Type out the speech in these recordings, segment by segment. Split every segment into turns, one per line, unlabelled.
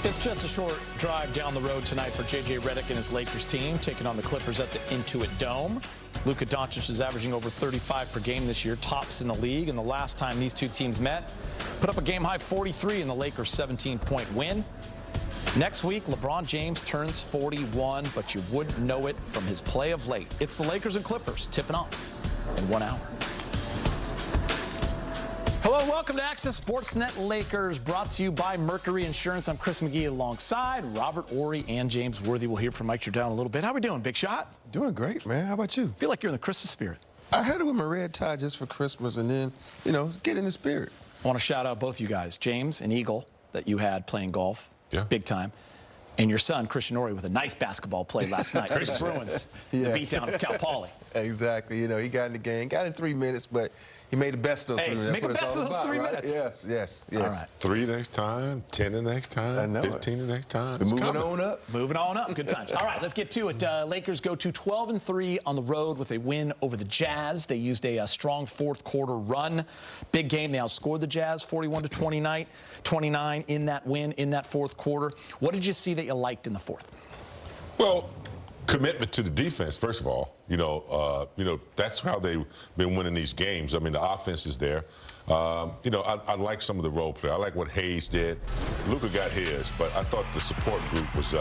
It's just a short drive down the road tonight for J.J. Redick and his Lakers team, taking on the Clippers at the Intuit Dome. Luka Dončić is averaging over 35 per game this year, tops in the league. And the last time these two teams met, put up a game-high 43 in the Lakers' 17-point win. Next week, LeBron James turns 41, but you wouldn't know it from his play of late. It's the Lakers and Clippers tipping off in 1 hour. Hello, welcome to Access Sportsnet Lakers, brought to you by Mercury Insurance. I'm Chris McGee alongside Robert Ory and James Worthy. We'll hear from Mike Jordan in a little bit. How we doing, Big Shot?
Doing great, man. How about you?
Feel like you're in the Christmas spirit.
I had it with my red tie just for Christmas and then, you know, get in the spirit.
I want to shout out both you guys, James and Eagle, that you had playing golf, big time, and your son, Christian Ory, with a nice basketball play last night. The Bruins, the beatdown of Cal Poly.
Exactly. You know, he got in the game, got in 3 minutes, but he made the best of those 3 minutes.
Make the best of those 3 minutes.
Yes, yes, yes.
All right.
3 next time, 10 the next time, 15 the next time.
Moving on up.
Moving on up. Good times. All right, let's get to it. Lakers go to 12-3 on the road with a win over the Jazz. They used a strong fourth quarter run. Big game. They outscored the Jazz 41-29 in that win in that fourth quarter. What did you see that you liked in the fourth?
Well, commitment to the defense, first of all. You know, that's how they've been winning these games. I mean, the offense is there. You know, I like some of the role play. I like what Hayes did. Luka got his, but I thought the support group was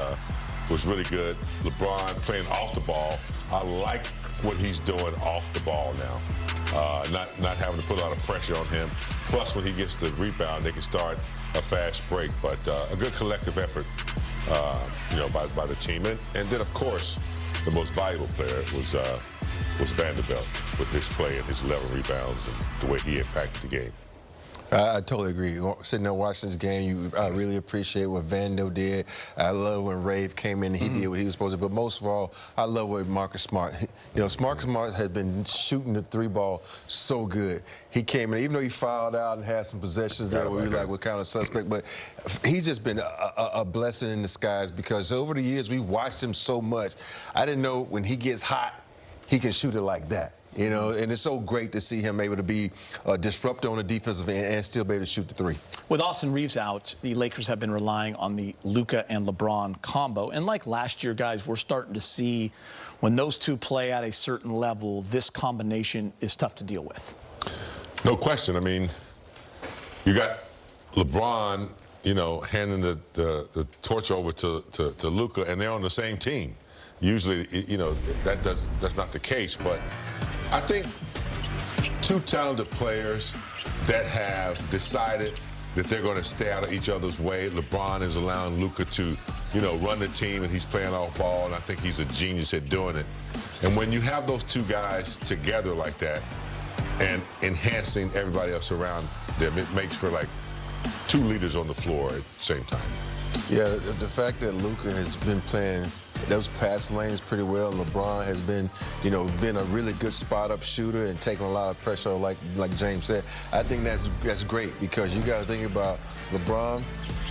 really good. LeBron playing off the ball. I like what he's doing off the ball now. Not having to put a lot of pressure on him. Plus, when he gets the rebound, they can start a fast break. But a good collective effort, you know, by the team. And then, of course, the most valuable player was Vanderbilt with his play and his 11 rebounds and the way he impacted the game.
I totally agree. Sitting there watching this game, I really appreciate what Vando did. I love when Rave came in and he did what he was supposed to. But most of all, I love what Marcus Smart. You know, Marcus Smart had been shooting the three ball so good. He came in, even though he fouled out and had some possessions there where we like were kind of suspect, but he's just been a blessing in disguise because over the years we watched him so much. I didn't know when he gets hot, he can shoot it like that. You know, and it's so great to see him able to be a disruptor on the defensive end and still be able to shoot the three.
With Austin Reaves out, the Lakers have been relying on the Luka and LeBron combo. And like last year, guys, we're starting to see when those two play at a certain level, this combination is tough to deal with.
No question. I mean, you got LeBron, you know, handing the torch over to Luka, and they're on the same team. Usually, you know, that's not the case, but I think two talented players that have decided that they're going to stay out of each other's way. LeBron is allowing Luka to, you know, run the team, and he's playing off ball, and I think he's a genius at doing it. And when you have those two guys together like that and enhancing everybody else around them, it makes for like two leaders on the floor at the same time.
Yeah, the fact that Luka has been playing those pass lanes pretty well. LeBron has been, you know, been a really good spot-up shooter and taking a lot of pressure, like James said. I think that's great because you got to think about LeBron,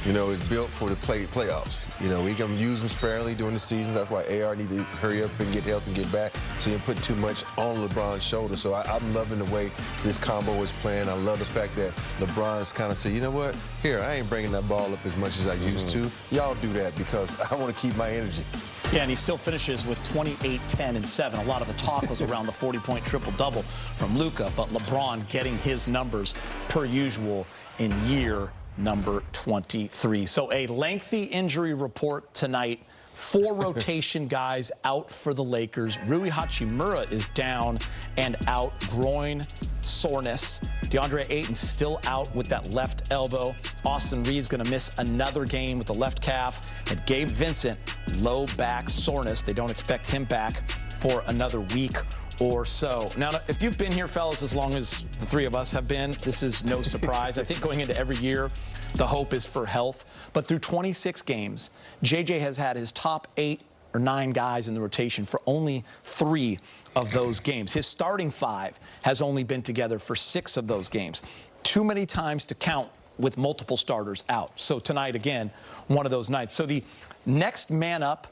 you know, is built for the playoffs. You know, we can use him sparingly during the season. That's why AR need to hurry up and get healthy and get back so you don't put too much on LeBron's shoulders. So I'm loving the way this combo is playing. I love the fact that LeBron's kind of said, you know what, here, I ain't bringing that ball up as much as I used to. Y'all do that because I want to keep my energy.
Yeah, and he still finishes with 28, 10, and 7. A lot of the talk was around the 40-point triple-double from Luka, but LeBron getting his numbers per usual in year number 23. So a lengthy injury report tonight. 4 rotation guys out for the Lakers. Rui Hachimura is down and out, groin soreness. Deandre Ayton still out with that left elbow. Austin Reaves going to miss another game with the left calf. And Gabe Vincent, low back soreness. They don't expect him back for another week or so. Now, if you've been here, fellas, as long as the three of us have been, this is no surprise. I think going into every year, the hope is for health. But through 26 games, JJ has had his top 8 or 9 guys in the rotation for only 3 of those games. His starting 5 has only been together for 6 of those games. Too many times to count with multiple starters out. So tonight, again, one of those nights. So the next man up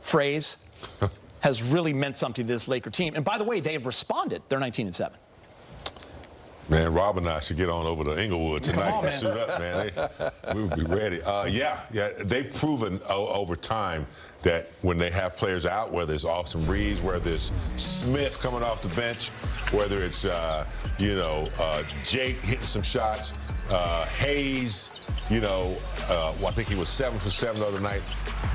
phrase has really meant something to this Laker team. And by the way, they have responded. They're 19-7.
Man, Rob and I should get on over to Inglewood tonight
on,
and suit up, man. We'll be ready. Yeah, they've proven over time that when they have players out, whether it's Austin Reaves, whether it's Smith coming off the bench, whether it's Jake hitting some shots, Hayes, I think he was 7 for 7 the other night.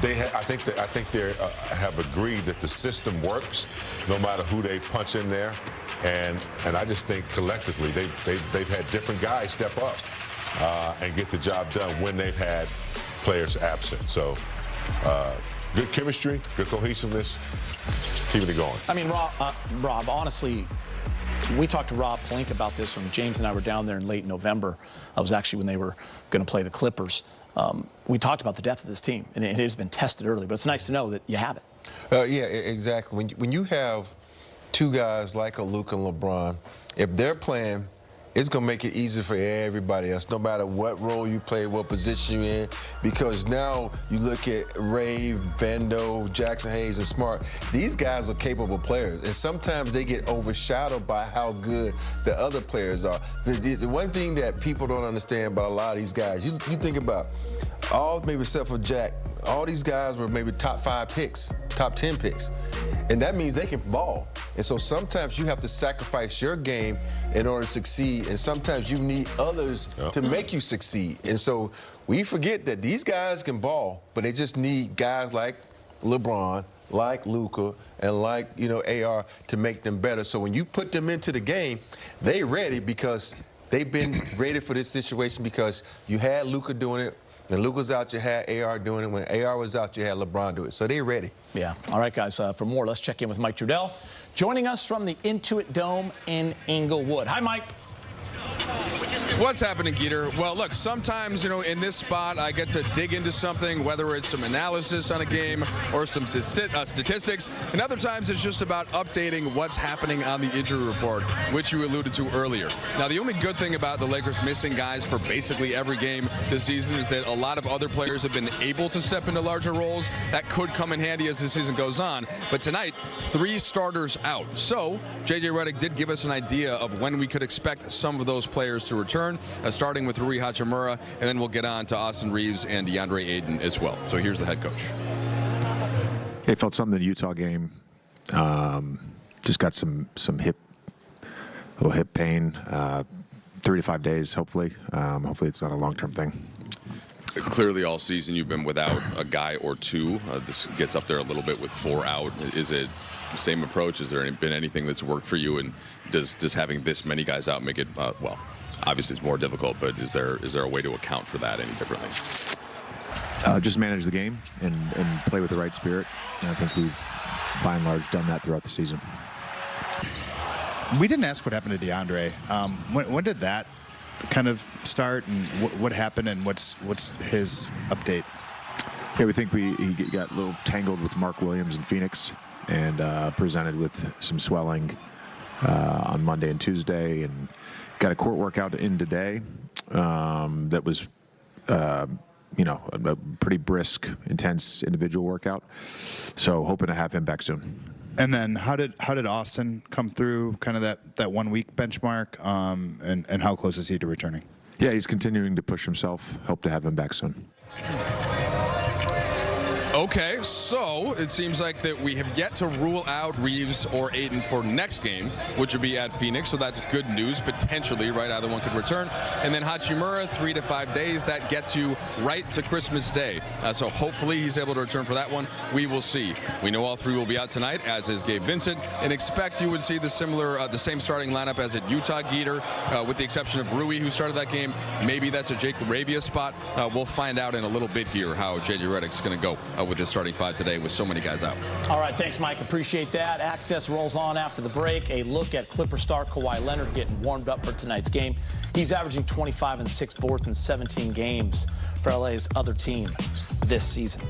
I think they have agreed that the system works no matter who they punch in there, and I just think collectively they've had different guys step up and get the job done when they've had players absent. So good chemistry, good cohesiveness, keeping it going.
I mean, Rob, honestly, we talked to Rob Pelinka about this when James and I were down there in late November. That was actually when they were going to play the Clippers. We talked about the depth of this team, and it has been tested early, but it's nice to know that you have it.
Yeah, exactly. When you have two guys like a Luka and LeBron, if they're playing, it's going to make it easier for everybody else, no matter what role you play, what position you're in, because now you look at Ray, Vando, Jackson Hayes, and Smart. These guys are capable players, and sometimes they get overshadowed by how good the other players are. The one thing that people don't understand about a lot of these guys, you think about maybe except for Jack, all these guys were maybe top 5 picks, top 10 picks. And that means they can ball. And so sometimes you have to sacrifice your game in order to succeed. And sometimes you need others to make you succeed. And so we forget that these guys can ball, but they just need guys like LeBron, like Luka, and like, AR to make them better. So when you put them into the game, they ready because they've been ready for this situation because you had Luka doing it. When Luka was out, you had AR doing it. When AR was out, you had LeBron do it. So they're ready.
Yeah. All right, guys. For more, let's check in with Mike Trudell, joining us from the Intuit Dome in Inglewood. Hi, Mike.
What's happening, Geeter? Well, look, sometimes, in this spot, I get to dig into something, whether it's some analysis on a game or some statistics, and other times it's just about updating what's happening on the injury report, which you alluded to earlier. Now, the only good thing about the Lakers missing guys for basically every game this season is that a lot of other players have been able to step into larger roles. That could come in handy as the season goes on. But tonight, 3 starters out. So, J.J. Redick did give us an idea of when we could expect some of those players to return, starting with Rui Hachimura, and then we'll get on to Austin Reaves and DeAndre Ayton as well. So here's the head coach.
It felt something in the Utah game. Just got some little hip pain. 3 to 5 days, hopefully. Hopefully it's not a long-term thing.
Clearly all season you've been without a guy or two. This gets up there a little bit with 4 out. Is it the same approach? Has there been anything that's worked for you? And does having this many guys out make it, well, obviously it's more difficult, but is there a way to account for that any differently?
Just manage the game and play with the right spirit. And I think we've, by and large, done that throughout the season.
We didn't ask what happened to DeAndre. When did that kind of start, and what happened, and what's his update?
Yeah, we think he got a little tangled with Mark Williams in Phoenix and presented with some swelling on Monday and Tuesday, and got a court workout in today that was a pretty brisk, intense individual workout. So hoping to have him back soon.
And then how did Austin come through kind of that 1 week benchmark, and how close is he to returning?
Yeah, he's continuing to push himself. Hope to have him back soon.
Okay, so it seems like that we have yet to rule out Reaves or Ayton for next game, which would be at Phoenix, so that's good news, potentially, right? Either one could return. And then Hachimura, 3 to 5 days. That gets you right to Christmas Day. So hopefully he's able to return for that one. We will see. We know all 3 will be out tonight, as is Gabe Vincent, and expect you would see the same starting lineup as at Utah, Geeter, with the exception of Rui, who started that game. Maybe that's a Jake LaRavia spot. We'll find out in a little bit here how J.J. Redick's going to go with his starting 5 today with so many guys out.
All right, thanks, Mike. Appreciate that. Access rolls on after the break. A look at Clipper star Kawhi Leonard getting warmed up for tonight's game. He's averaging 25 and 6 boards in 17 games for LA's other team this season.